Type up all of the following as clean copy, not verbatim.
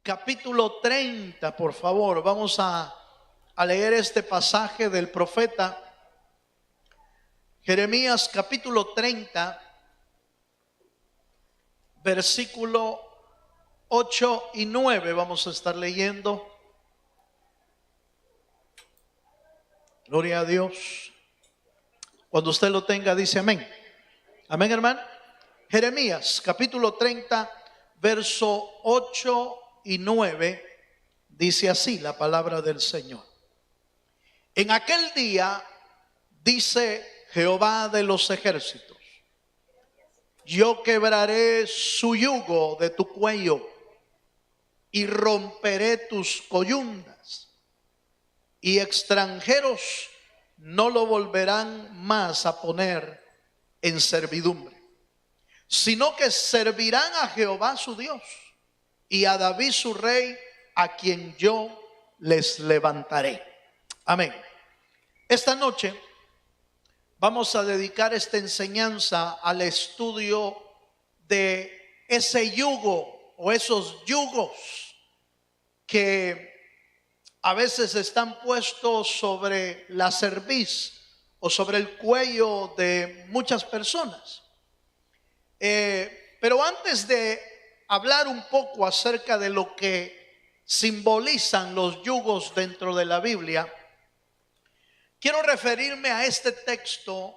capítulo 30, por favor. Vamos a leer este pasaje del profeta Jeremías, capítulo 30, versículo 8 y 9. Vamos a estar leyendo. Gloria a Dios. Cuando usted lo tenga, dice amén. Amén, hermano. Jeremías, capítulo 30, verso 8 y 9. Dice así la palabra del Señor. En aquel día, dice Jehová de los ejércitos, yo quebraré su yugo de tu cuello y romperé tus coyundas, y extranjeros no lo volverán más a poner en servidumbre, sino que servirán a Jehová su Dios y a David su rey, a quien yo les levantaré. Amén. Esta noche vamos a dedicar esta enseñanza al estudio de ese yugo o esos yugos que a veces están puestos sobre la cerviz o sobre el cuello de muchas personas. Pero antes de hablar un poco acerca de lo que simbolizan los yugos dentro de la Biblia, quiero referirme a este texto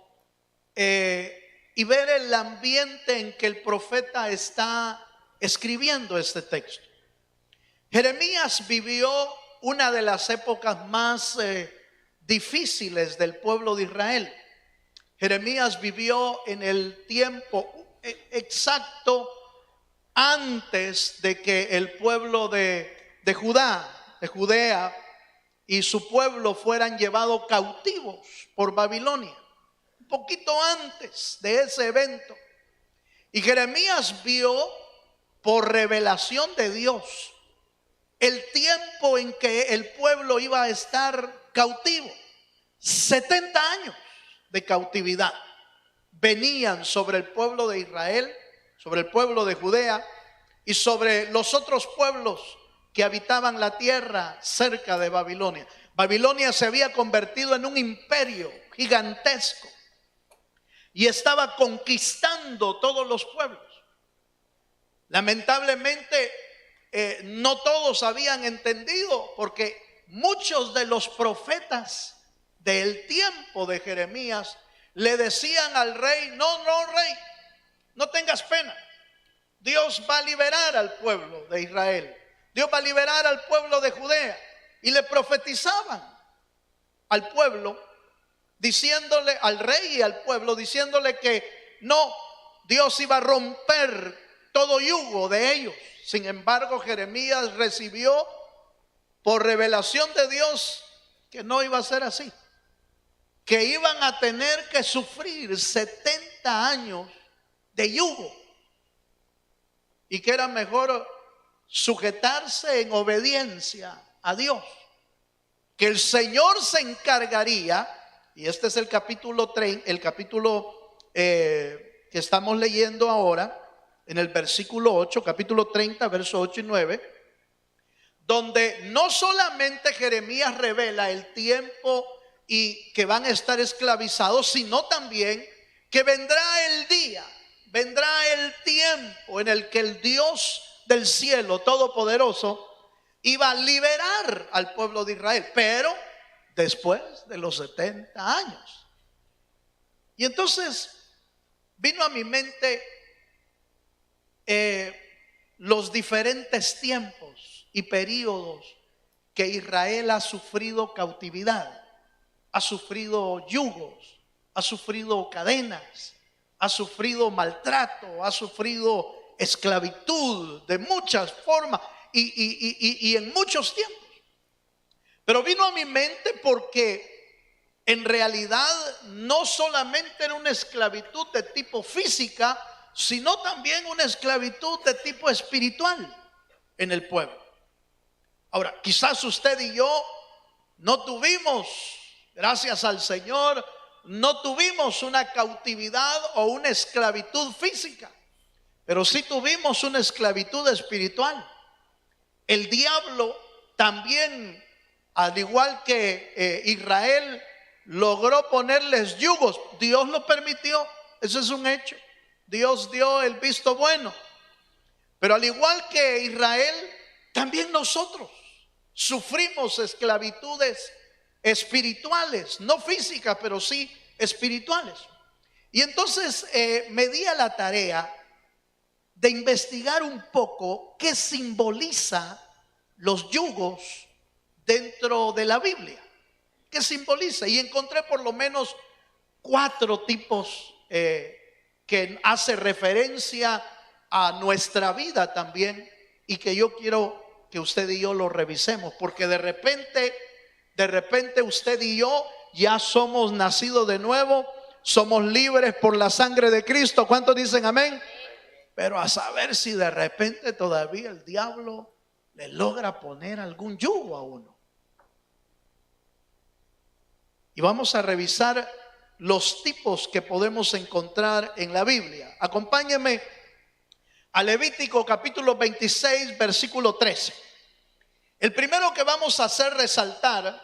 y ver el ambiente en que el profeta está escribiendo este texto. Jeremías vivió una de las épocas más difíciles del pueblo de Israel. Jeremías vivió en el tiempo exacto antes de que el pueblo de Judea y su pueblo fueran llevados cautivos por Babilonia. Un poquito antes de ese evento. Y Jeremías vio por revelación de Dios el tiempo en que el pueblo iba a estar cautivo. 70 años de cautividad venían sobre el pueblo de Israel, sobre el pueblo de Judea y sobre los otros pueblos que habitaban la tierra cerca de Babilonia. Babilonia se había convertido en un imperio gigantesco y estaba conquistando todos los pueblos. Lamentablemente, no todos habían entendido, porque muchos de los profetas del tiempo de Jeremías le decían al rey: no rey, no tengas pena, Dios va a liberar al pueblo de Israel, Dios va a liberar al pueblo de Judea. Y le profetizaban al pueblo, diciéndole, al rey y al pueblo, diciéndole que no, Dios iba a romper todo yugo de ellos. Sin embargo, Jeremías recibió por revelación de Dios que no iba a ser así, que iban a tener que sufrir 70 años de yugo y que era mejor sujetarse en obediencia a Dios, que el Señor se encargaría. Y este es el capítulo 3, el capítulo que estamos leyendo ahora, en el versículo 8, capítulo 30, versos 8 y 9, donde no solamente Jeremías revela el tiempo y que van a estar esclavizados, sino también que vendrá el día, vendrá el tiempo en el que el Dios del cielo todopoderoso iba a liberar al pueblo de Israel, pero después de los 70 años. Y entonces vino a mi mente los diferentes tiempos y periodos que Israel ha sufrido cautividad, ha sufrido yugos, ha sufrido cadenas, ha sufrido maltrato, ha sufrido esclavitud de muchas formas y en muchos tiempos. Pero vino a mi mente porque en realidad no solamente era una esclavitud de tipo física, sino también una esclavitud de tipo espiritual en el pueblo. Ahora, quizás usted y yo no tuvimos, gracias al Señor, no tuvimos una cautividad o una esclavitud física, pero sí tuvimos una esclavitud espiritual. El diablo también, al igual que Israel, logró ponerles yugos. Dios lo permitió, eso es un hecho. Dios dio el visto bueno. Pero al igual que Israel, también nosotros sufrimos esclavitudes espirituales, no físicas, pero sí espirituales. Y entonces me di a la tarea de investigar un poco qué simboliza los yugos dentro de la Biblia. ¿Qué simboliza? Y encontré por lo menos 4 tipos que hace referencia a nuestra vida también, y que yo quiero que usted y yo lo revisemos, porque de repente usted y yo ya somos nacidos de nuevo, somos libres por la sangre de Cristo. ¿Cuántos dicen amén? Pero a saber si de repente todavía el diablo le logra poner algún yugo a uno. Y vamos a revisar los tipos que podemos encontrar en la Biblia. Acompáñenme a Levítico capítulo 26, versículo 13. El primero que vamos a hacer resaltar,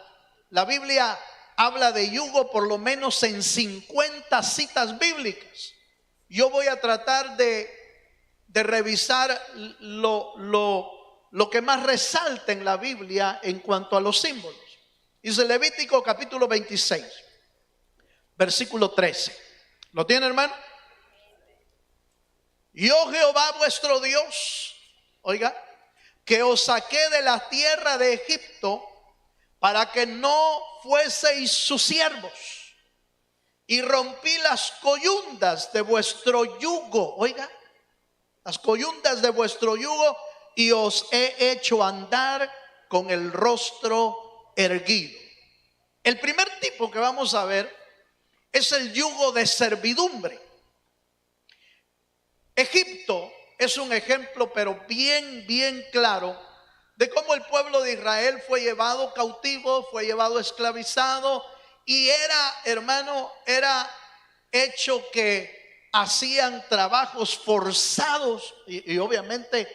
la Biblia habla de yugo por lo menos en 50 citas bíblicas. Yo voy a tratar de revisar lo que más resalta en la Biblia en cuanto a los símbolos. Dice Levítico capítulo 26, versículo 13. ¿Lo tiene, hermano? Yo Jehová vuestro Dios, oiga, que os saqué de la tierra de Egipto para que no fueseis sus siervos, y rompí las coyundas de vuestro yugo, oiga, las coyundas de vuestro yugo, y os he hecho andar con el rostro erguido. El primer tipo que vamos a ver es el yugo de servidumbre. Egipto es un ejemplo, pero bien claro, de cómo el pueblo de Israel fue llevado cautivo, fue llevado esclavizado, y era hecho que hacían trabajos forzados, y obviamente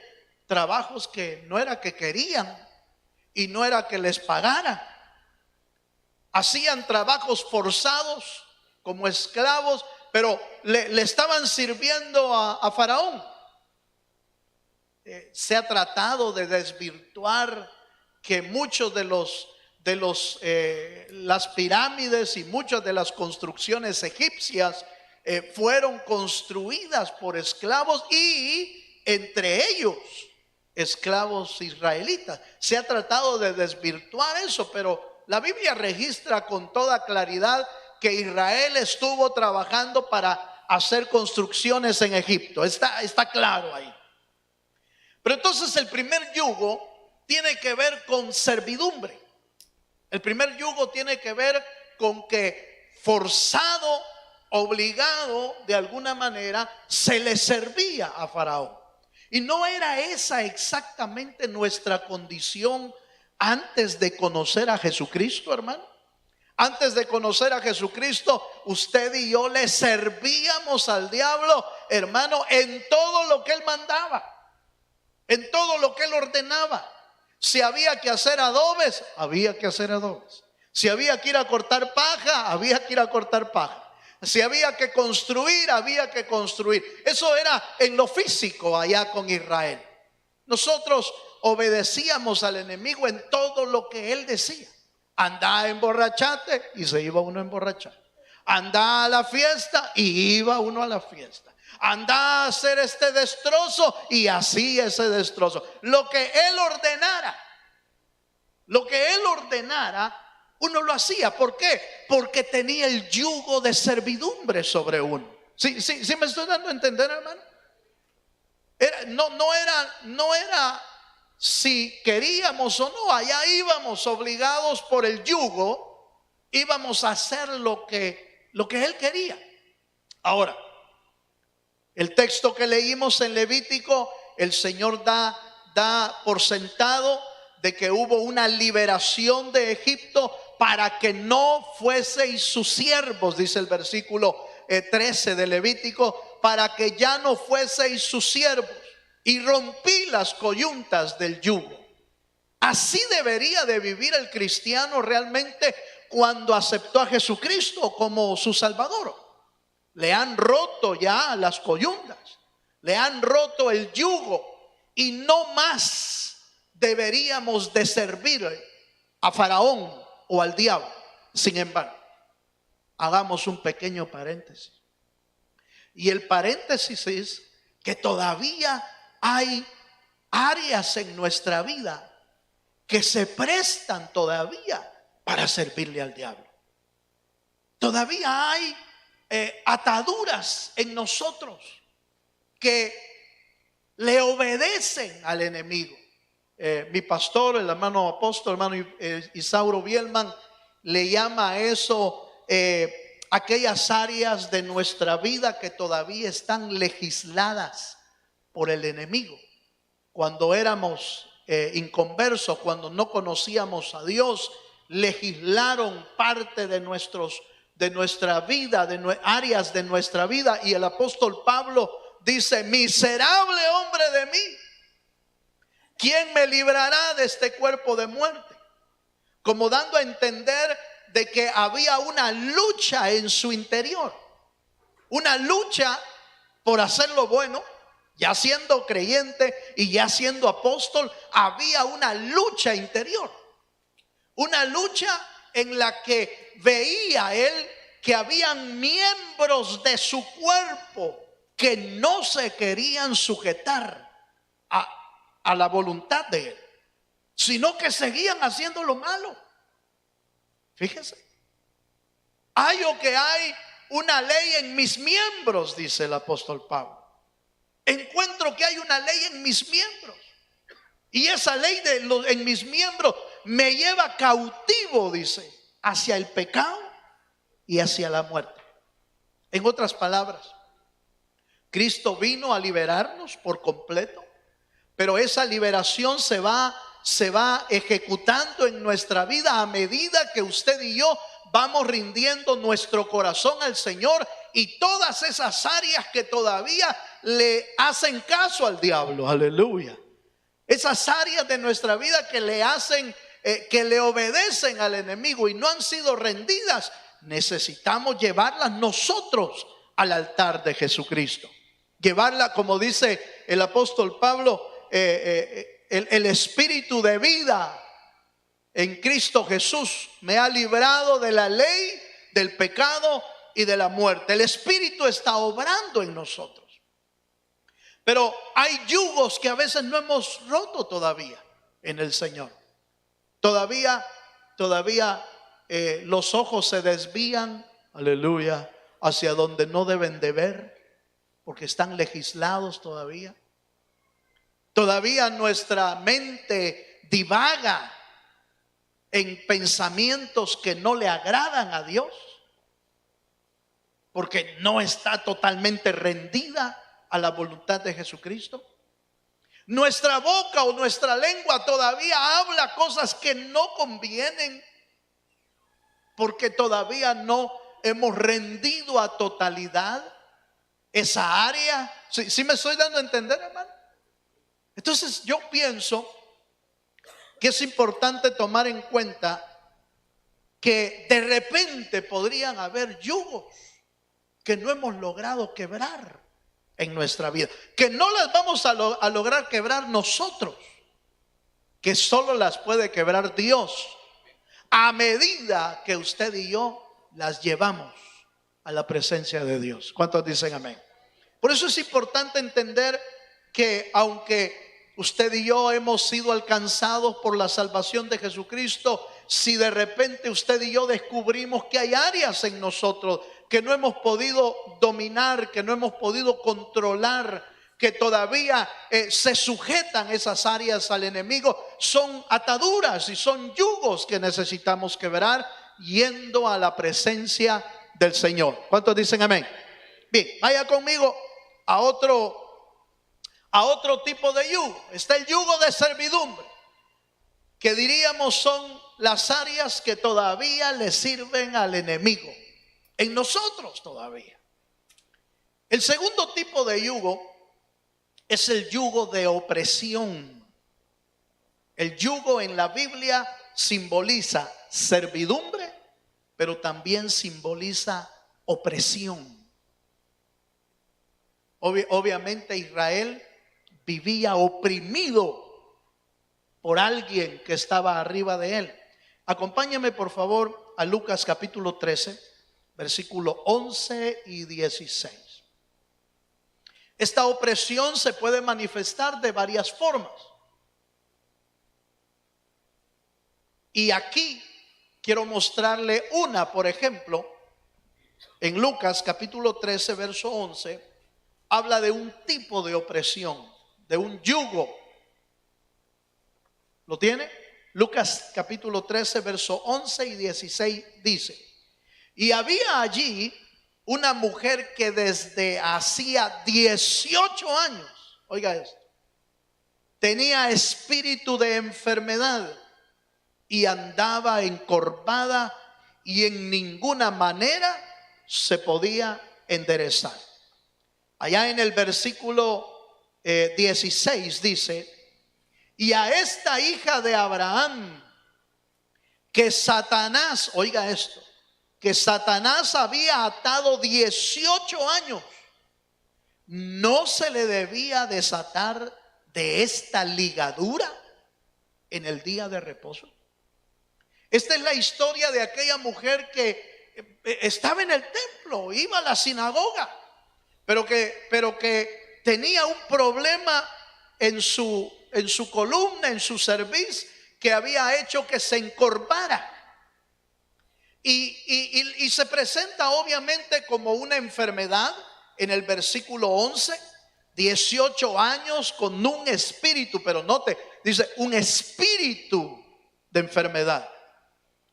trabajos que no era que querían y no era que les pagaran. Hacían trabajos forzados como esclavos, pero le estaban sirviendo a Faraón. Se ha tratado de desvirtuar que muchos de las pirámides y muchas de las construcciones egipcias fueron construidas por esclavos, y entre ellos esclavos israelitas. Se ha tratado de desvirtuar eso, pero la Biblia registra con toda claridad que Israel estuvo trabajando para hacer construcciones en Egipto. Está claro ahí. Pero entonces el primer yugo tiene que ver con servidumbre. El primer yugo tiene que ver con que forzado, obligado, de alguna manera, se le servía a Faraón. Y no era esa exactamente nuestra condición antes de conocer a Jesucristo, hermano. Antes de conocer a Jesucristo, usted y yo le servíamos al diablo, hermano, en todo lo que él mandaba, en todo lo que él ordenaba. Si había que hacer adobes, había que hacer adobes. Si había que ir a cortar paja, había que ir a cortar paja. Si había que construir, había que construir. Eso era en lo físico allá con Israel. Nosotros obedecíamos al enemigo en todo lo que él decía. Andá a emborracharte, y se iba uno a emborrachar. Andá a la fiesta, y iba uno a la fiesta. Andá a hacer este destrozo, y hacía ese destrozo. Lo que él ordenara, uno lo hacía. ¿Por qué? Porque tenía el yugo de servidumbre sobre uno. ¿Sí me estoy dando a entender, hermano? No era si queríamos o no, allá íbamos obligados por el yugo, íbamos a hacer lo que él quería. Ahora, el texto que leímos en Levítico, el Señor da por sentado de que hubo una liberación de Egipto para que no fueseis sus siervos, dice el versículo 13 de Levítico, para que ya no fueseis sus siervos. Y rompí las coyuntas del yugo. Así debería de vivir el cristiano realmente cuando aceptó a Jesucristo como su Salvador. Le han roto ya las coyundas, le han roto el yugo y no más deberíamos de servir a Faraón o al diablo. Sin embargo, hagamos un pequeño paréntesis. Y el paréntesis es que todavía hay áreas en nuestra vida que se prestan todavía para servirle al diablo. Todavía hay ataduras en nosotros que le obedecen al enemigo. Mi pastor, el hermano apóstol, hermano Isauro Bielman, le llama a eso aquellas áreas de nuestra vida que todavía están legisladas por el enemigo. Cuando éramos inconversos, cuando no conocíamos a Dios, legislaron parte de nuestra vida, áreas de nuestra vida. Y el apóstol Pablo dice: miserable hombre de mí, ¿quién me librará de este cuerpo de muerte? Como dando a entender de que había una lucha en su interior, una lucha por hacer lo bueno. Ya siendo creyente y ya siendo apóstol, había una lucha interior, una lucha en la que veía él que habían miembros de su cuerpo que no se querían sujetar a la voluntad de él, sino que seguían haciendo lo malo. Fíjense, hay una ley en mis miembros, dice el apóstol Pablo. Encuentro que hay una ley en mis miembros, y esa ley en mis miembros me lleva cautivo, dice, hacia el pecado y hacia la muerte. En otras palabras, Cristo vino a liberarnos por completo, pero esa liberación se va ejecutando en nuestra vida a medida que usted y yo vamos rindiendo nuestro corazón al Señor, y todas esas áreas que todavía le hacen caso al diablo, aleluya, esas áreas de nuestra vida que le obedecen al enemigo y no han sido rendidas, necesitamos llevarlas nosotros al altar de Jesucristo. Llevarla, como dice el apóstol Pablo, el espíritu de vida en Cristo Jesús me ha librado de la ley, del pecado y de la muerte. El espíritu está obrando en nosotros, pero hay yugos que a veces no hemos roto todavía en el Señor. Todavía los ojos se desvían, aleluya, hacia donde no deben de ver, porque están legislados todavía. Todavía nuestra mente divaga en pensamientos que no le agradan a Dios, porque no está totalmente rendida a la voluntad de Jesucristo. Nuestra boca o nuestra lengua todavía habla cosas que no convienen, porque todavía no hemos rendido a totalidad esa área. ¿Sí me estoy dando a entender, hermano? Entonces yo pienso que es importante tomar en cuenta que de repente podrían haber yugos que no hemos logrado quebrar en nuestra vida, que no las vamos a lograr quebrar nosotros, que solo las puede quebrar Dios, a medida que usted y yo las llevamos a la presencia de Dios. ¿Cuántos dicen amén? Por eso es importante entender que aunque usted y yo hemos sido alcanzados por la salvación de Jesucristo, si de repente usted y yo descubrimos que hay áreas en nosotros que no hemos podido dominar, que no hemos podido controlar, que todavía se sujetan esas áreas al enemigo, son ataduras y son yugos que necesitamos quebrar yendo a la presencia del Señor. ¿Cuántos dicen amén? Bien, vaya conmigo a otro tipo de yugo. Está el yugo de servidumbre, que diríamos son las áreas que todavía le sirven al enemigo en nosotros todavía. El segundo tipo de yugo es el yugo de opresión. El yugo en la Biblia simboliza servidumbre, pero también simboliza opresión. Obviamente Israel vivía oprimido por alguien que estaba arriba de él. Acompáñame por favor a Lucas capítulo 13, versículo 11 y 16. Esta opresión se puede manifestar de varias formas. Y aquí quiero mostrarle una, por ejemplo, en Lucas capítulo 13, verso 11, habla de un tipo de opresión, de un yugo. ¿Lo tiene? Lucas capítulo 13, verso 11 y 16 dice: y había allí una mujer que desde hacía 18 años, oiga esto, tenía espíritu de enfermedad y andaba encorvada y en ninguna manera se podía enderezar. Allá en el versículo 16 dice: y a esta hija de Abraham, que Satanás, oiga esto, que Satanás había atado 18 años, no se le debía desatar de esta ligadura en el día de reposo. Esta es la historia de aquella mujer que estaba en el templo, iba a la sinagoga, pero que tenía un problema en su columna, en su cerviz, que había hecho que se encorvara. Y se presenta obviamente como una enfermedad en el versículo 11, 18 años con un espíritu, pero note, dice un espíritu de enfermedad.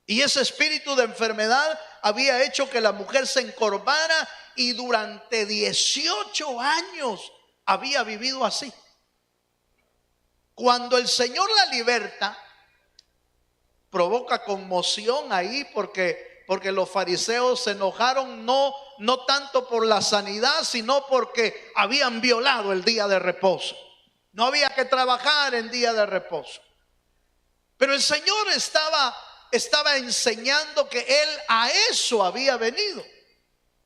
Y ese espíritu de enfermedad había hecho que la mujer se encorvara y durante 18 años había vivido así. Cuando el Señor la liberta, provoca conmoción ahí porque los fariseos se enojaron no tanto por la sanidad, sino porque habían violado el día de reposo. No había que trabajar en día de reposo. Pero el Señor estaba enseñando que Él a eso había venido.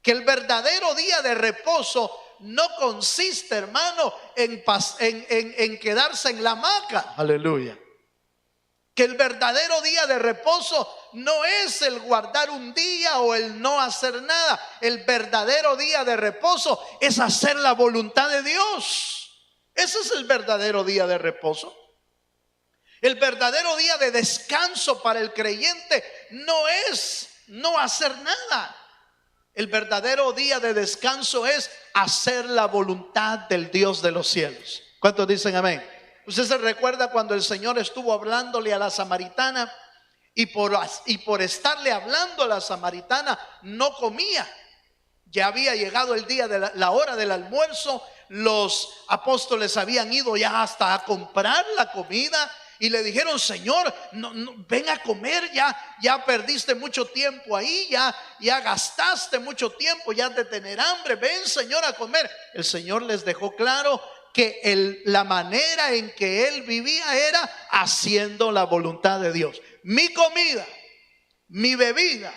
Que el verdadero día de reposo no consiste, hermano, en quedarse en la hamaca. Aleluya. Que el verdadero día de reposo no es el guardar un día o el no hacer nada. El verdadero día de reposo es hacer la voluntad de Dios. Ese es el verdadero día de reposo. El verdadero día de descanso para el creyente no es no hacer nada. El verdadero día de descanso es hacer la voluntad del Dios de los cielos. ¿Cuántos dicen amén? Usted se recuerda cuando el Señor estuvo hablándole a la samaritana y por estarle hablando a la samaritana no comía. Ya había llegado el día de la hora del almuerzo. Los apóstoles habían ido ya hasta a comprar la comida y le dijeron: Señor, no, ven a comer, ya perdiste mucho tiempo ahí, ya gastaste mucho tiempo, ya has de tener hambre, ven, Señor, a comer. El Señor les dejó claro que la manera en que Él vivía era haciendo la voluntad de Dios. Mi comida, mi bebida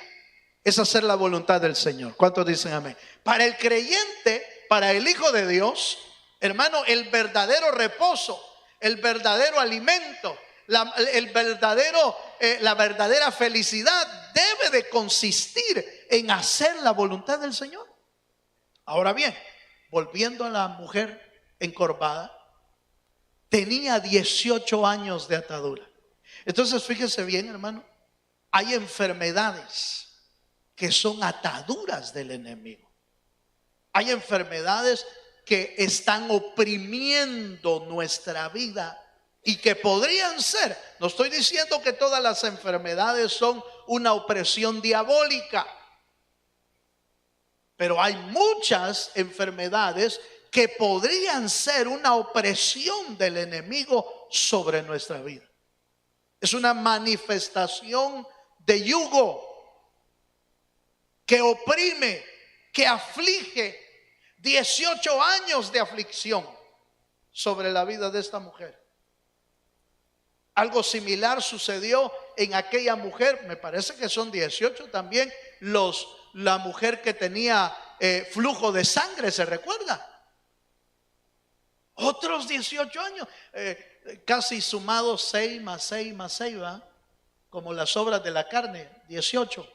es hacer la voluntad del Señor. ¿Cuántos dicen amén? Para el creyente, para el Hijo de Dios, hermano, el verdadero reposo, el verdadero alimento, la verdadera felicidad debe de consistir en hacer la voluntad del Señor. Ahora bien, volviendo a la mujer encorvada, tenía 18 años de atadura. Entonces fíjese bien, hermano, hay enfermedades que son ataduras del enemigo. Hay enfermedades que están oprimiendo nuestra vida y que podrían ser, no estoy diciendo que todas las enfermedades son una opresión diabólica, pero hay muchas enfermedades que podrían ser una opresión del enemigo sobre nuestra vida. Es una manifestación de yugo que oprime, que aflige. 18 años de aflicción sobre la vida de esta mujer. Algo similar sucedió en aquella mujer, me parece que son 18 también, la mujer que tenía flujo de sangre, ¿se recuerda? Otros 18 años, casi sumados 6 más 6 más 6, ¿va? Como las obras de la carne, 18.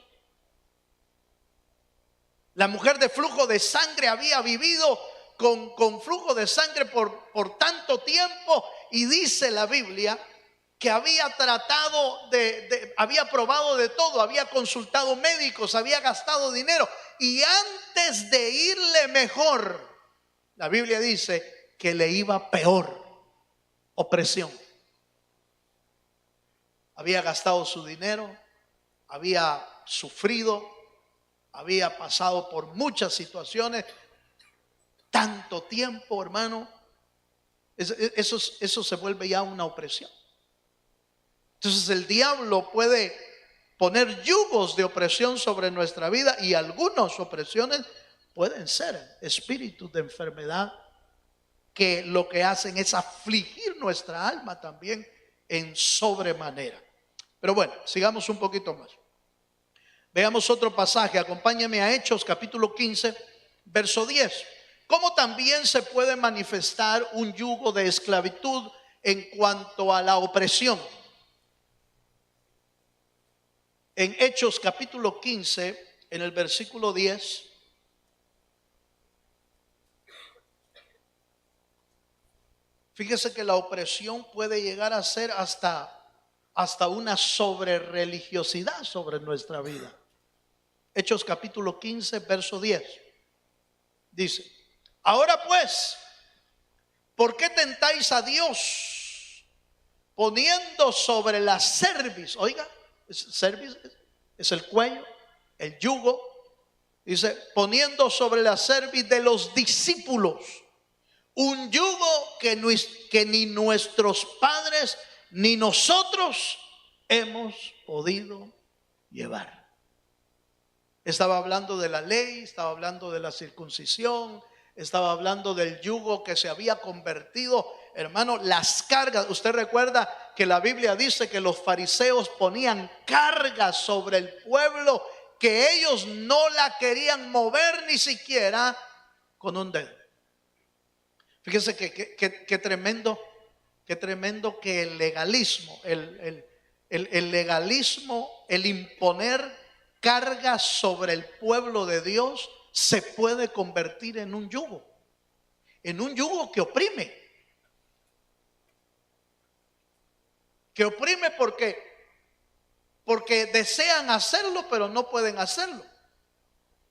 La mujer de flujo de sangre había vivido con flujo de sangre por tanto tiempo, y dice la Biblia que había tratado había probado de todo, había consultado médicos, había gastado dinero, y antes de irle mejor, la Biblia dice que le iba peor. Opresión. Había gastado su dinero, había sufrido, había pasado por muchas situaciones, tanto tiempo, hermano. Eso se vuelve ya una opresión. Entonces el diablo puede poner yugos de opresión sobre nuestra vida, y algunas opresiones pueden ser espíritus de enfermedad que lo que hacen es afligir nuestra alma también en sobremanera. Pero bueno, sigamos un poquito más. Veamos otro pasaje, acompáñame a Hechos capítulo 15, verso 10. ¿Cómo también se puede manifestar un yugo de esclavitud en cuanto a la opresión? En Hechos capítulo 15, en el versículo 10, fíjese que la opresión puede llegar a ser hasta una sobrereligiosidad sobre nuestra vida. Hechos capítulo 15, verso 10. Dice: ahora pues, ¿por qué tentáis a Dios poniendo sobre la cerviz? Oiga, cerviz es el cuello, el yugo. Dice: poniendo sobre la cerviz de los discípulos un yugo que ni nuestros padres ni nosotros hemos podido llevar. Estaba hablando de la ley, estaba hablando de la circuncisión, estaba hablando del yugo que se había convertido, hermano, las cargas. Usted recuerda que la Biblia dice que los fariseos ponían cargas sobre el pueblo que ellos no la querían mover ni siquiera con un dedo. Fíjese que tremendo que el legalismo, el legalismo, el imponer cargas sobre el pueblo de Dios, se puede convertir en un yugo que oprime. Que oprime porque desean hacerlo, pero no pueden hacerlo.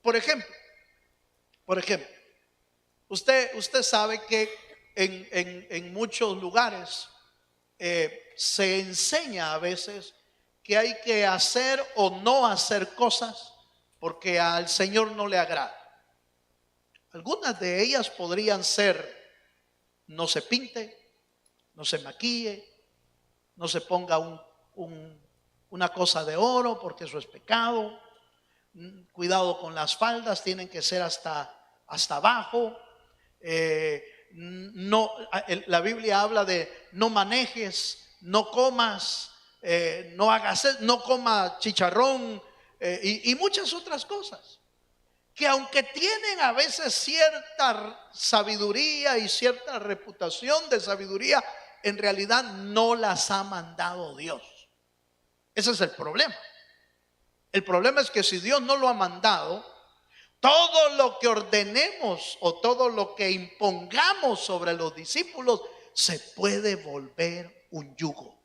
Por ejemplo, usted sabe que en muchos lugares se enseña a veces que hay que hacer o no hacer cosas porque al Señor no le agrada. Algunas de ellas podrían ser: no se pinte, no se maquille, no se ponga una cosa de oro porque eso es pecado. Cuidado con las faldas, tienen que ser hasta abajo. No, la Biblia habla de no manejes, no comas, no hagas, no coma chicharrón, y muchas otras cosas que, aunque tienen a veces cierta sabiduría y cierta reputación de sabiduría, en realidad no las ha mandado Dios. Ese es el problema. El problema es que si Dios no lo ha mandado, todo lo que ordenemos o todo lo que impongamos sobre los discípulos se puede volver un yugo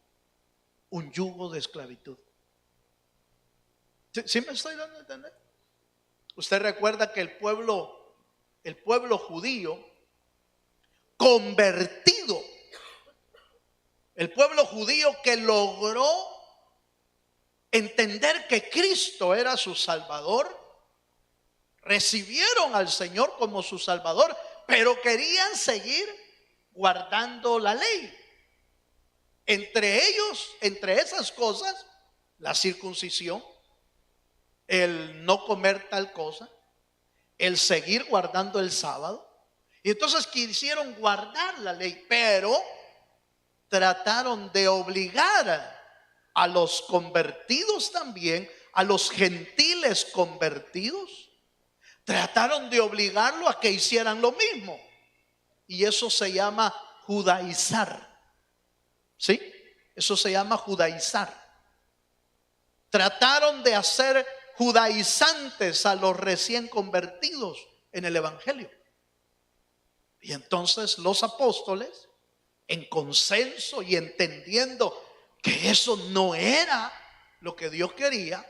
de esclavitud. ¿Sí me estoy dando a entender? Usted recuerda que el pueblo judío convertido, el pueblo judío que logró entender que Cristo era su Salvador, recibieron al Señor como su Salvador, pero querían seguir guardando la ley. Entre ellos, entre esas cosas, la circuncisión, el no comer tal cosa, el seguir guardando el sábado. Y entonces quisieron guardar la ley, pero trataron de obligar a los convertidos también, a los gentiles convertidos, trataron de obligarlo a que hicieran lo mismo. Y eso se llama judaizar. ¿Sí? Eso se llama judaizar. Trataron de hacer judaizantes a los recién convertidos en el evangelio. Y entonces los apóstoles, en consenso y entendiendo que eso no era lo que Dios quería,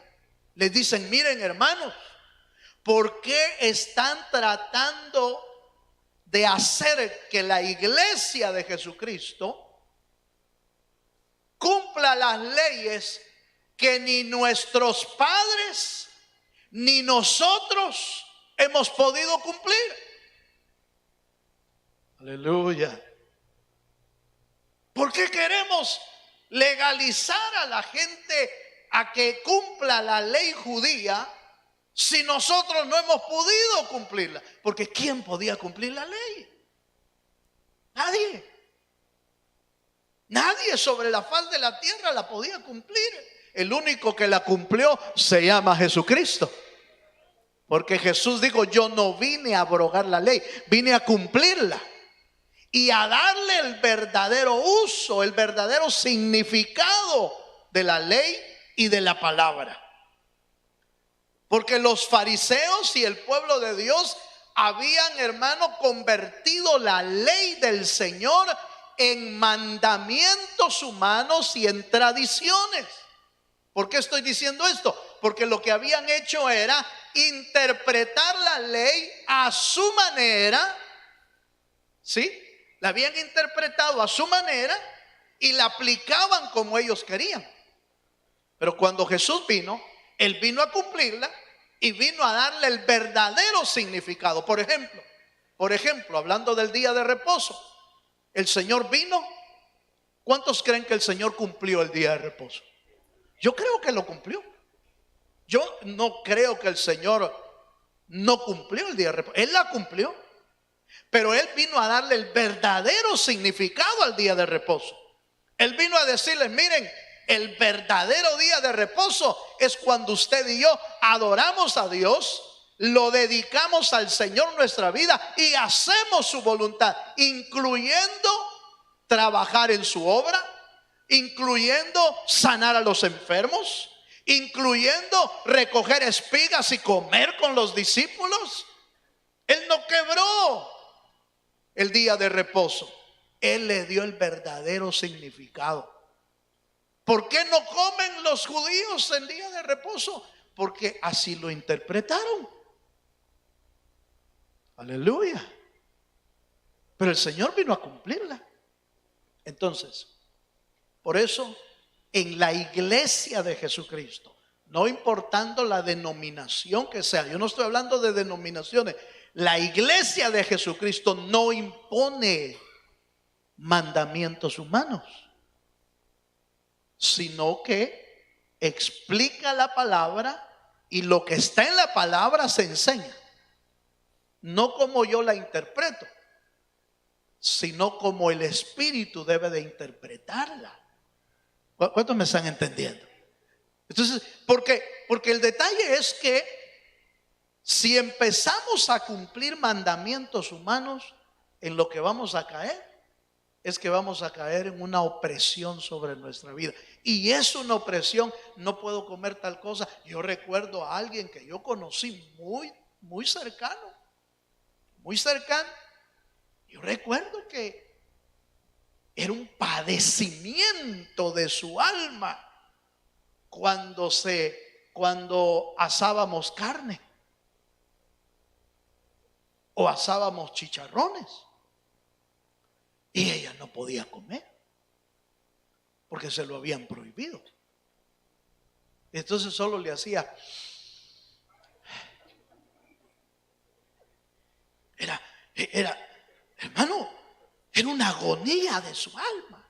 les dicen: miren, hermanos, ¿por qué están tratando de hacer que la iglesia de Jesucristo cumpla las leyes que ni nuestros padres ni nosotros hemos podido cumplir? Aleluya. ¿Por qué queremos legalizar a la gente a que cumpla la ley judía si nosotros no hemos podido cumplirla? Porque ¿quién podía cumplir la ley? Nadie. Nadie sobre la faz de la tierra la podía cumplir. El único que la cumplió se llama Jesucristo. Porque Jesús dijo: yo no vine a abrogar la ley, vine a cumplirla y a darle el verdadero uso, el verdadero significado de la ley y de la palabra. Porque los fariseos y el pueblo de Dios habían, hermano, convertido la ley del Señor en mandamientos humanos y en tradiciones. ¿Por qué estoy diciendo esto? Porque lo que habían hecho era interpretar la ley a su manera. ¿Sí? La habían interpretado a su manera y la aplicaban como ellos querían. Pero cuando Jesús vino, Él vino a cumplirla y vino a darle el verdadero significado. Por ejemplo, hablando del día de reposo, el Señor vino. ¿Cuántos creen que el Señor cumplió el día de reposo? Yo creo que lo cumplió. Yo no creo que el Señor no cumplió el día de reposo. Él la cumplió. Pero Él vino a darle el verdadero significado al día de reposo. Él vino a decirles: miren, el verdadero día de reposo es cuando usted y yo adoramos a Dios, lo dedicamos al Señor nuestra vida y hacemos su voluntad, incluyendo trabajar en su obra, incluyendo sanar a los enfermos, incluyendo recoger espigas y comer con los discípulos. Él no quebró el día de reposo. Él le dio el verdadero significado. ¿Por qué no comen los judíos el día de reposo? Porque así lo interpretaron. Aleluya. Pero el Señor vino a cumplirla. Entonces, por eso, en la iglesia de Jesucristo, no importando la denominación que sea, yo no estoy hablando de denominaciones, la iglesia de Jesucristo no impone mandamientos humanos, sino que explica la palabra, y lo que está en la palabra se enseña, no como yo la interpreto, sino como el Espíritu debe de interpretarla. ¿Cuántos me están entendiendo? Entonces, porque el detalle es que si empezamos a cumplir mandamientos humanos, en lo que vamos a caer es que vamos a caer en una opresión sobre nuestra vida. Y es una opresión. No puedo comer tal cosa. Yo recuerdo a alguien que yo conocí muy cercano. Yo recuerdo que era un padecimiento de su alma cuando asábamos carne o asábamos chicharrones, y ella no podía comer porque se lo habían prohibido. Entonces solo le hacía, hermano, era una agonía de su alma.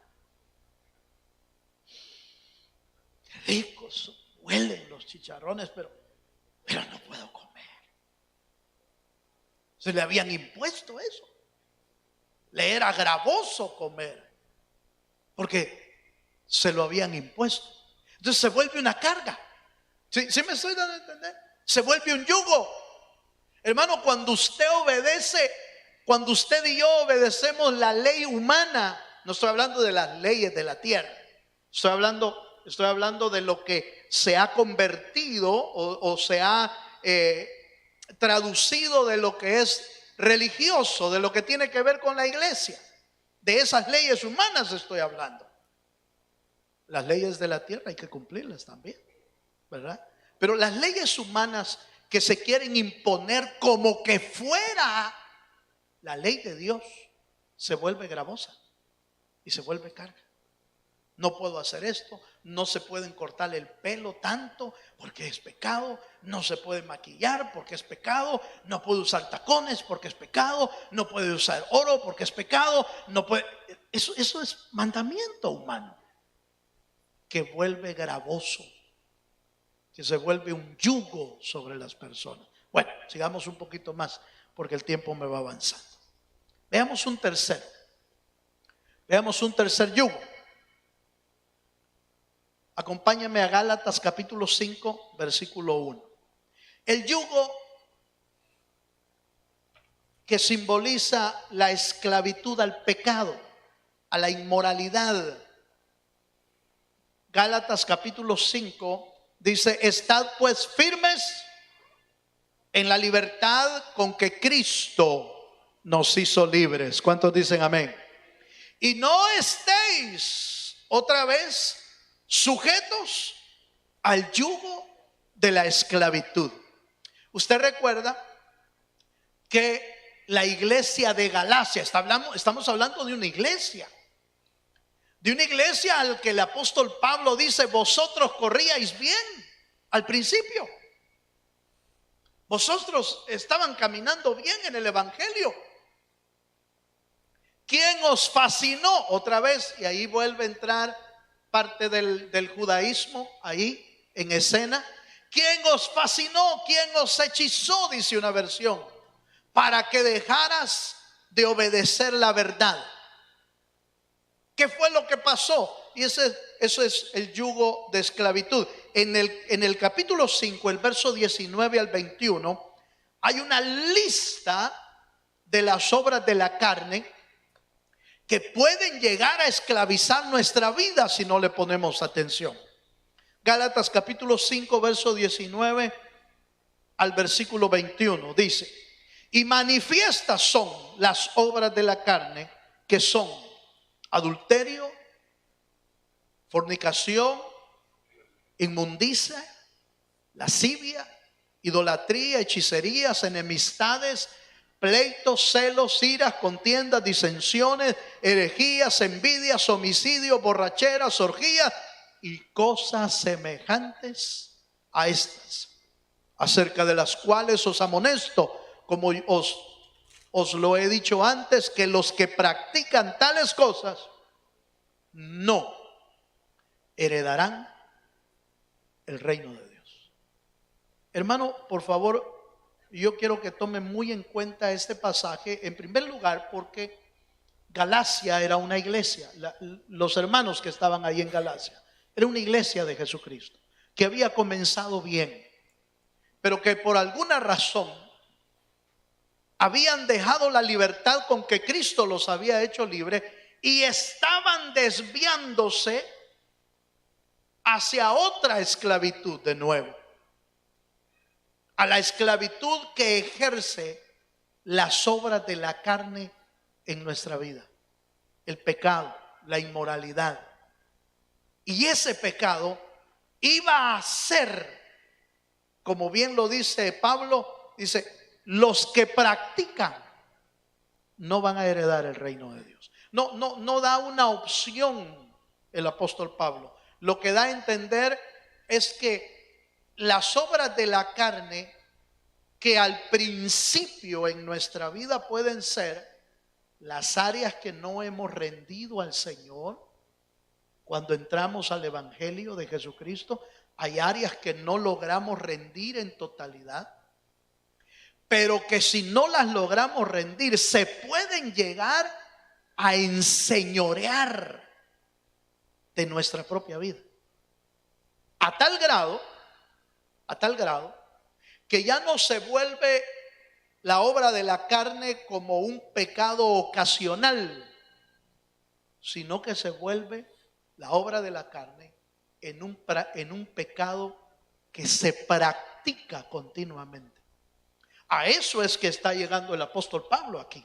Qué ricos huelen los chicharrones, pero no puedo comer. Se le habían impuesto eso. Le era gravoso comer, porque se lo habían impuesto. Entonces se vuelve una carga. ¿Sí me estoy dando a entender? Se vuelve un yugo. Hermano, cuando usted obedece, cuando usted y yo obedecemos la ley humana, no estoy hablando de las leyes de la tierra, estoy hablando de lo que se ha convertido o se ha traducido de lo que es religioso, de lo que tiene que ver con la iglesia. De esas leyes humanas estoy hablando. Las leyes de la tierra hay que cumplirlas también, ¿verdad? Pero las leyes humanas que se quieren imponer como que fuera la ley de Dios, se vuelve gravosa y se vuelve carga. No puedo hacer esto, no se pueden cortar el pelo tanto porque es pecado, no se puede maquillar porque es pecado, no puede usar tacones porque es pecado, no puede usar oro porque es pecado, no puede. Eso es mandamiento humano que vuelve gravoso, que se vuelve un yugo sobre las personas. Bueno, sigamos un poquito más porque el tiempo me va avanzando. Veamos un tercer yugo. Acompáñame a Gálatas capítulo 5, versículo 1. El yugo que simboliza la esclavitud al pecado, a la inmoralidad. Gálatas capítulo 5 dice: estad pues firmes en la libertad con que Cristo nos hizo libres. ¿Cuántos dicen amén? Y no estéis otra vez sujetos al yugo de la esclavitud. Usted recuerda que la iglesia de Galacia, estamos hablando de una iglesia al que el apóstol Pablo dice: vosotros corríais bien al principio, vosotros estaban caminando bien en el evangelio. ¿Quién os fascinó? Otra vez, y ahí vuelve a entrar parte del judaísmo ahí en escena. ¿Quién os fascinó? ¿Quién os hechizó? Dice una versión, para que dejaras de obedecer la verdad. ¿Qué fue lo que pasó? Y eso es el yugo de esclavitud. En el capítulo 5, el verso 19 al 21, hay una lista de las obras de la carne que pueden llegar a esclavizar nuestra vida si no le ponemos atención. Gálatas capítulo 5, verso 19 al versículo 21 dice: y manifiestas son las obras de la carne, que son adulterio, fornicación, inmundicia, lascivia, idolatría, hechicerías, enemistades, pleitos, celos, iras, contiendas, disensiones, herejías, envidias, homicidios, borracheras, orgías y cosas semejantes a estas, acerca de las cuales os amonesto, como os lo he dicho antes, que los que practican tales cosas no heredarán el reino de Dios. Hermano, por favor, yo quiero que tomen muy en cuenta este pasaje, en primer lugar porque Galacia era una iglesia. Los hermanos que estaban ahí en Galacia era una iglesia de Jesucristo que había comenzado bien, pero que por alguna razón habían dejado la libertad con que Cristo los había hecho libres y estaban desviándose hacia otra esclavitud de nuevo, a la esclavitud que ejerce las obras de la carne en nuestra vida, el pecado, la inmoralidad. Y ese pecado iba a ser, como bien lo dice Pablo, dice: los que practican no van a heredar el reino de Dios. No da una opción el apóstol Pablo. Lo que da a entender es que las obras de la carne, que al principio en nuestra vida pueden ser las áreas que no hemos rendido al Señor, cuando entramos al evangelio de Jesucristo, hay áreas que no logramos rendir en totalidad, pero que si no las logramos rendir, se pueden llegar a enseñorear de nuestra propia vida. A tal grado que ya no se vuelve la obra de la carne como un pecado ocasional, sino que se vuelve la obra de la carne en un pecado que se practica continuamente. A eso es que está llegando el apóstol Pablo aquí,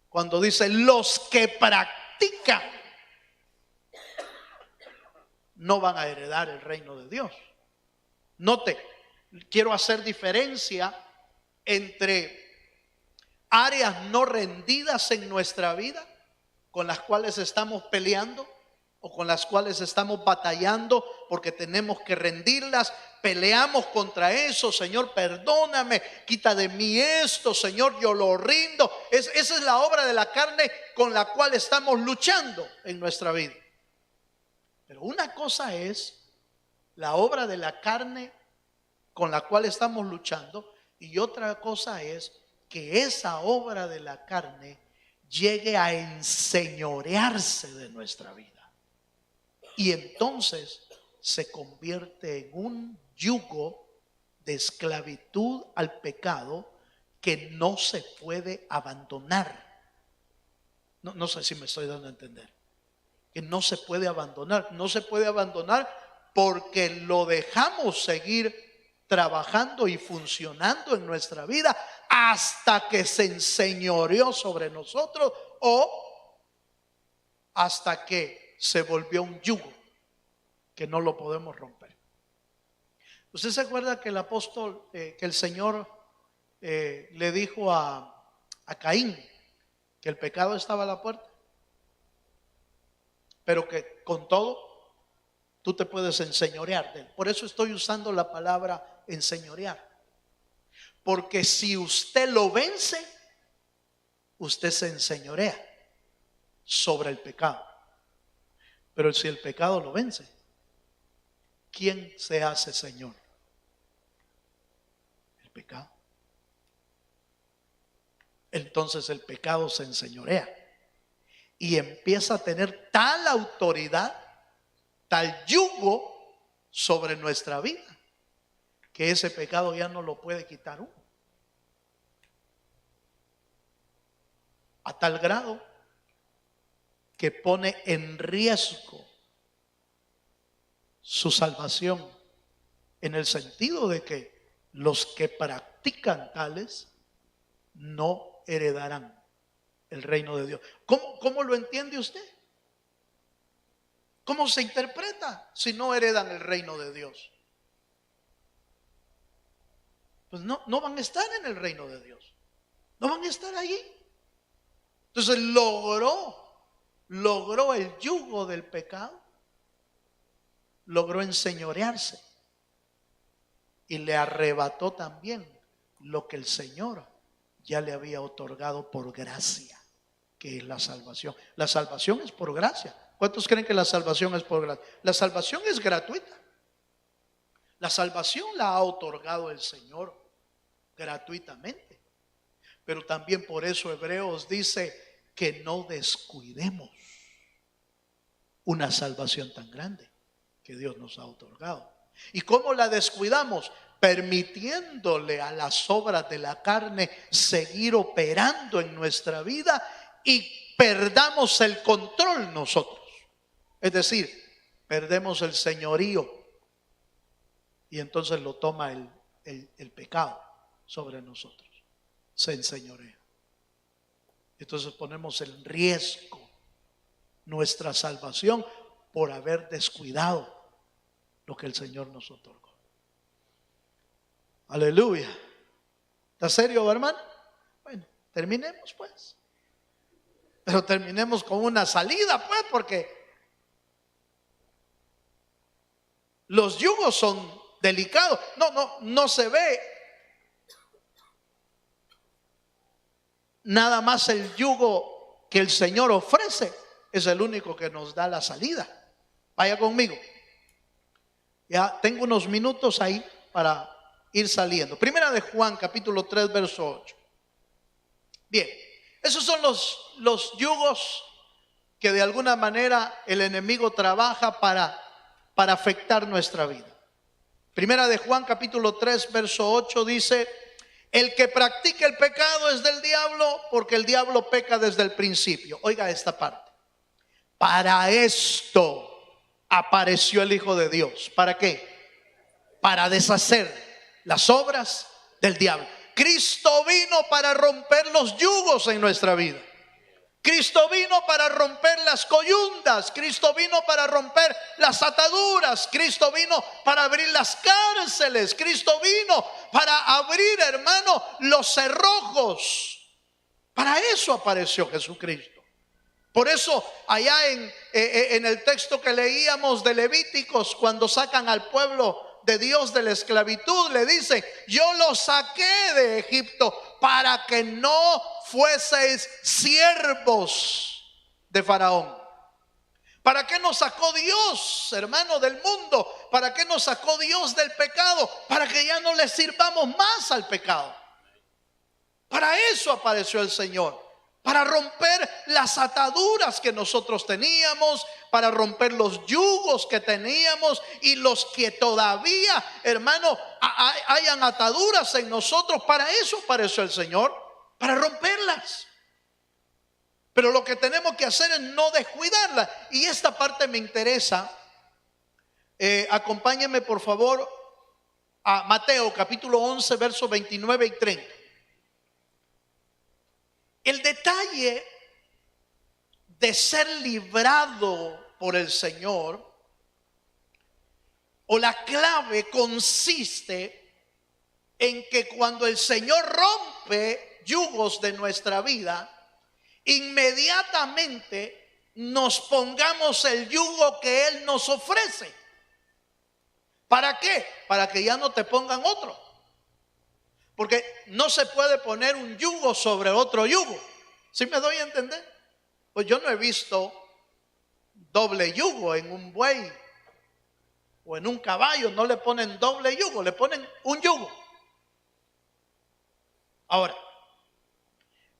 cuando dice: los que practican no van a heredar el reino de Dios. Note, quiero hacer diferencia entre áreas no rendidas en nuestra vida, con las cuales estamos peleando o con las cuales estamos batallando porque tenemos que rendirlas. Peleamos contra eso: Señor, perdóname, quita de mí esto, Señor, yo lo rindo. Esa es la obra de la carne con la cual estamos luchando en nuestra vida. Pero una cosa es la obra de la carne con la cual estamos luchando, y otra cosa es que esa obra de la carne llegue a enseñorearse de nuestra vida, y entonces se convierte en un yugo de esclavitud al pecado que no se puede abandonar. No sé si me estoy dando a entender. Que no se puede abandonar. No se puede abandonar porque lo dejamos seguir trabajando y funcionando en nuestra vida hasta que se enseñoreó sobre nosotros, o hasta que se volvió un yugo que no lo podemos romper. ¿Usted se acuerda que el apóstol, que el Señor le dijo a Caín que el pecado estaba a la puerta, pero que con todo tú te puedes enseñorear de él? Por eso estoy usando la palabra enseñorear, porque si usted lo vence, usted se enseñorea sobre el pecado. Pero si el pecado lo vence, ¿quién se hace Señor? El pecado. Entonces el pecado se enseñorea y empieza a tener tal autoridad, tal yugo sobre nuestra vida, que ese pecado ya no lo puede quitar uno. A tal grado que pone en riesgo su salvación, en el sentido de que los que practican tales no heredarán el reino de Dios. ¿Cómo lo entiende usted? ¿Cómo se interpreta si no heredan el reino de Dios? Pues no van a estar en el reino de Dios, no van a estar allí. Entonces logró el yugo del pecado, logró enseñorearse y le arrebató también lo que el Señor ya le había otorgado por gracia, que es la salvación. La salvación es por gracia. ¿Cuántos creen que la salvación es por gracia? La salvación es gratuita. La salvación la ha otorgado el Señor gratuitamente. Pero también por eso Hebreos dice que no descuidemos una salvación tan grande que Dios nos ha otorgado. ¿Y cómo la descuidamos? Permitiéndole a las obras de la carne seguir operando en nuestra vida y perdamos el control nosotros. Es decir, perdemos el señorío y entonces lo toma el pecado sobre nosotros. Se enseñorea. Entonces ponemos en riesgo nuestra salvación por haber descuidado lo que el Señor nos otorgó. Aleluya. ¿Está serio, hermano? Bueno, terminemos pues. Pero terminemos con una salida pues, porque los yugos son delicados. No se ve nada más el yugo que el Señor ofrece. Es el único que nos da la salida. Vaya conmigo. Ya tengo unos minutos ahí para ir saliendo. Primera de Juan, capítulo 3, verso 8. Bien, esos son los yugos que de alguna manera el enemigo trabaja para afectar nuestra vida. Primera de Juan capítulo 3 verso 8 dice: el que practica el pecado es del diablo, porque el diablo peca desde el principio. Oiga esta parte. Para esto apareció el Hijo de Dios. ¿Para qué? Para deshacer las obras del diablo. Cristo vino para romper los yugos en nuestra vida. Cristo vino para romper las coyundas. Cristo vino para romper las ataduras. Cristo vino para abrir las cárceles. Cristo vino para abrir, hermano, los cerrojos. Para eso apareció Jesucristo. Por eso allá en el texto que leíamos de Levíticos, cuando sacan al pueblo de Dios de la esclavitud, le dice: yo los saqué de Egipto para que no fueseis siervos de Faraón. ¿Para qué nos sacó Dios, hermano, del mundo? ¿Para qué nos sacó Dios del pecado? Para que ya no le sirvamos más al pecado. Para eso apareció el Señor. Para romper las ataduras que nosotros teníamos, para romper los yugos que teníamos y los que todavía, hermano, hayan ataduras en nosotros. Para eso apareció el Señor, para romperlas. Pero lo que tenemos que hacer es no descuidarlas. Y esta parte me interesa. Acompáñenme por favor a Mateo capítulo 11 versos 29 y 30. El detalle de ser librado por el Señor, o la clave, consiste en que cuando el Señor rompe yugos de nuestra vida, inmediatamente nos pongamos el yugo que Él nos ofrece. ¿Para qué? Para que ya no te pongan otro. Porque no se puede poner un yugo sobre otro yugo. ¿Sí me doy a entender? Pues yo no he visto doble yugo en un buey o en un caballo. No le ponen doble yugo, le ponen un yugo. Ahora,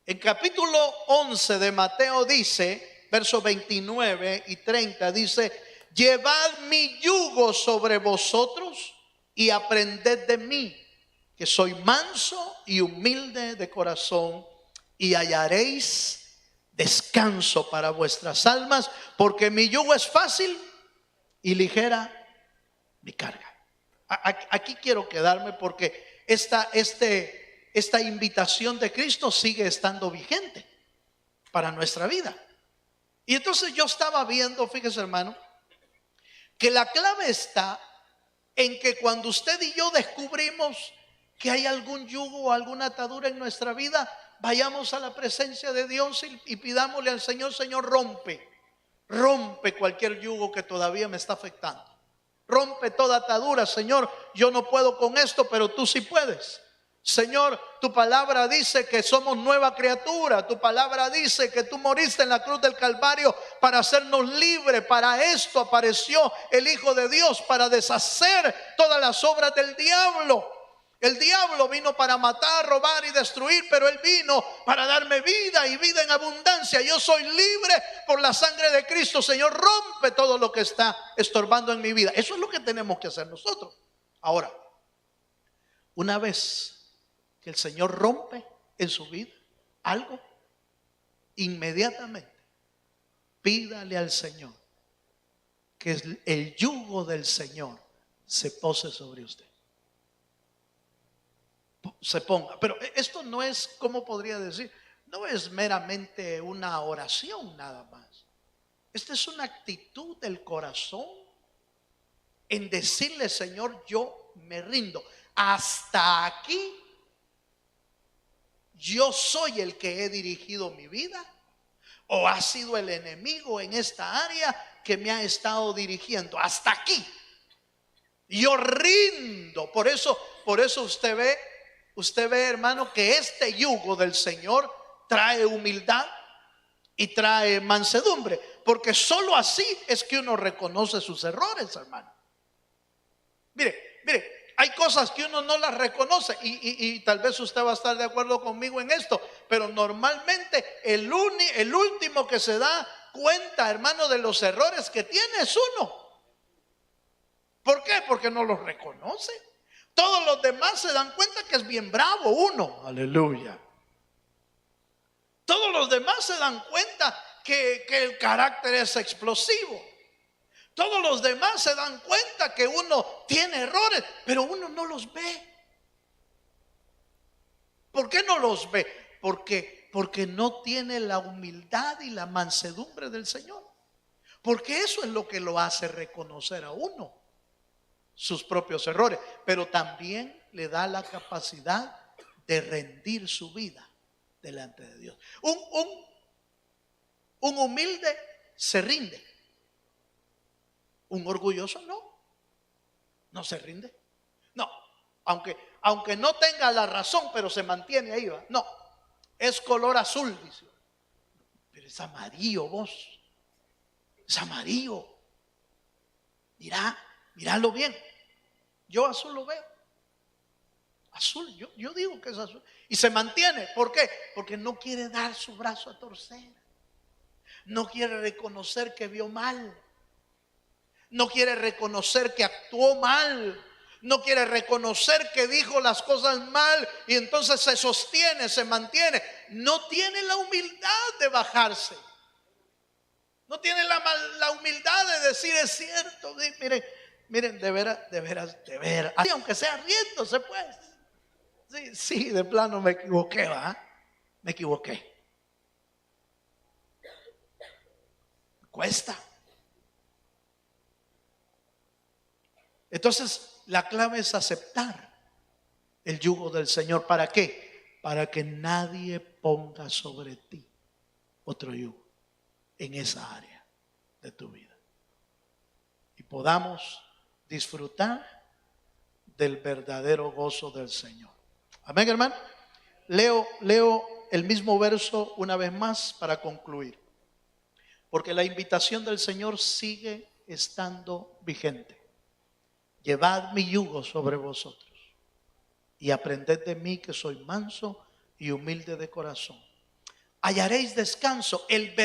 en capítulo 11 de Mateo dice, versos 29 y 30, dice: llevad mi yugo sobre vosotros y aprended de mí, que soy manso y humilde de corazón, y hallaréis descanso para vuestras almas, porque mi yugo es fácil y ligera mi carga. Aquí quiero quedarme porque esta invitación de Cristo sigue estando vigente para nuestra vida. Y entonces yo estaba viendo, fíjese hermano, que la clave está en que cuando usted y yo descubrimos que hay algún yugo o alguna atadura en nuestra vida, vayamos a la presencia de Dios y pidámosle al Señor: Señor, rompe cualquier yugo que todavía me está afectando. Rompe toda atadura. Señor, yo no puedo con esto, pero tú sí puedes. Señor, tu palabra dice que somos nueva criatura. Tu palabra dice que tú moriste en la cruz del Calvario para hacernos libres. Para esto apareció el Hijo de Dios, para deshacer todas las obras del diablo. El diablo vino para matar, robar y destruir, pero Él vino para darme vida y vida en abundancia. Yo soy libre por la sangre de Cristo. Señor, rompe todo lo que está estorbando en mi vida. Eso es lo que tenemos que hacer nosotros. Ahora, una vez que el Señor rompe en su vida algo, inmediatamente pídale al Señor que el yugo del Señor se pose sobre usted. Se ponga. Pero esto no es, ¿cómo podría decir? No es meramente una oración nada más. Esta es una actitud del corazón en decirle: Señor, yo me rindo. Hasta aquí yo soy el que he dirigido mi vida, o ha sido el enemigo en esta área que me ha estado dirigiendo. Hasta aquí yo rindo. Por eso usted ve, hermano, que este yugo del Señor trae humildad y trae mansedumbre, porque solo así es que uno reconoce sus errores, hermano. Mire, hay cosas que uno no las reconoce y tal vez usted va a estar de acuerdo conmigo en esto, pero normalmente el último que se da cuenta, hermano, de los errores que tiene es uno. ¿Por qué? Porque no los reconoce. Todos los demás se dan cuenta que es bien bravo uno. Aleluya. Todos los demás se dan cuenta que el carácter es explosivo. Todos los demás se dan cuenta que uno tiene errores, pero uno no los ve. ¿Por qué no los ve? Porque no tiene la humildad y la mansedumbre del Señor. Porque eso es lo que lo hace reconocer a uno sus propios errores, pero también le da la capacidad de rendir su vida delante de Dios. Un humilde se rinde. Un orgulloso no se rinde. No, aunque no tenga la razón, pero se mantiene ahí, ¿va? No, es color azul, dice. Pero es amarillo, vos. Es amarillo. Míralo bien. Yo azul lo veo. Azul, yo digo que es azul. Y se mantiene. ¿Por qué? Porque no quiere dar su brazo a torcer. No quiere reconocer que vio mal. No quiere reconocer que actuó mal. No quiere reconocer que dijo las cosas mal. Y entonces se sostiene, se mantiene. No tiene la humildad de bajarse. No tiene la humildad de decir es cierto. Miren, de veras. Así, aunque sea riéndose pues. Sí, de plano me equivoqué, ¿va? Me equivoqué. Cuesta. Entonces, la clave es aceptar el yugo del Señor. ¿Para qué? Para que nadie ponga sobre ti otro yugo en esa área de tu vida. Y podamos disfrutar del verdadero gozo del Señor. Amén, hermano. Leo el mismo verso una vez más para concluir. Porque la invitación del Señor sigue estando vigente. Llevad mi yugo sobre vosotros y aprended de mí que soy manso y humilde de corazón. Hallaréis descanso. El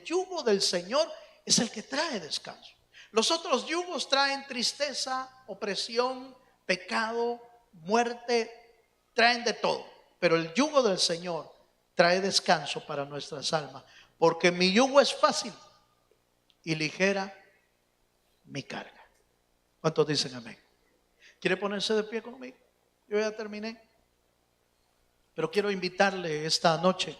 yugo del Señor es el que trae descanso. Los otros yugos traen tristeza, opresión, pecado, muerte, traen de todo. Pero el yugo del Señor trae descanso para nuestras almas. Porque mi yugo es fácil y ligera mi carga. ¿Cuántos dicen amén? ¿Quiere ponerse de pie conmigo? Yo ya terminé. Pero quiero invitarle esta noche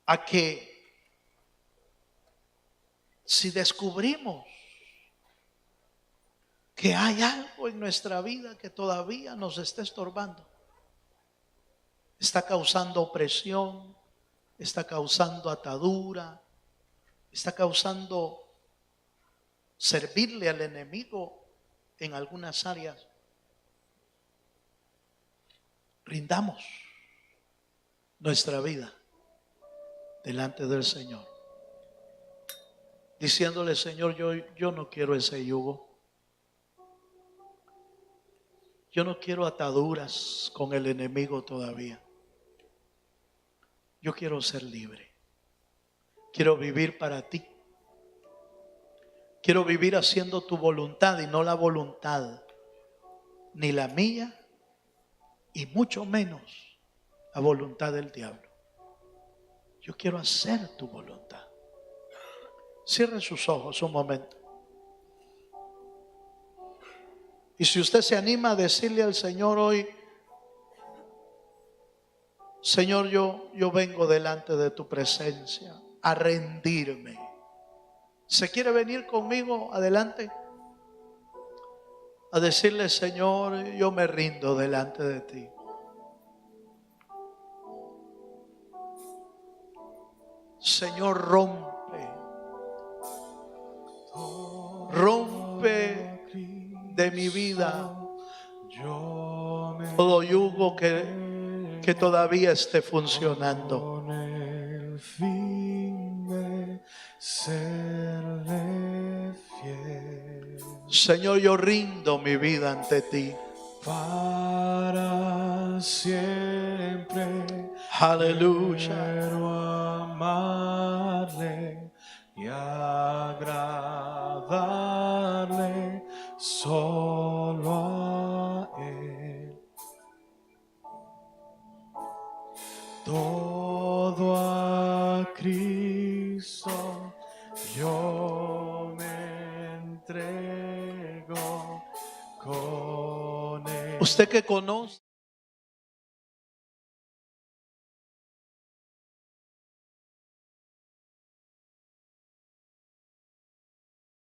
a que si descubrimos que hay algo en nuestra vida que todavía nos está estorbando, está causando opresión, está causando atadura, está causando servirle al enemigo en algunas áreas, rindamos nuestra vida delante del Señor, diciéndole: Señor, yo no quiero ese yugo. Yo no quiero ataduras con el enemigo todavía. Yo quiero ser libre. Quiero vivir para ti. Quiero vivir haciendo tu voluntad y no la voluntad, ni la mía, y mucho menos la voluntad del diablo. Yo quiero hacer tu voluntad. Cierre sus ojos un momento. Y si usted se anima a decirle al Señor hoy: Señor, yo vengo delante de tu presencia a rendirme. ¿Se quiere venir conmigo adelante? A decirle: Señor, yo me rindo delante de ti. Señor, rompe de mi vida todo yugo que todavía esté funcionando. Señor, yo rindo mi vida ante ti. Para siempre Aleluya. Quiero amarle y agradarle solo a Él. Todo a Cristo yo me entrego con Él. Usted que conoce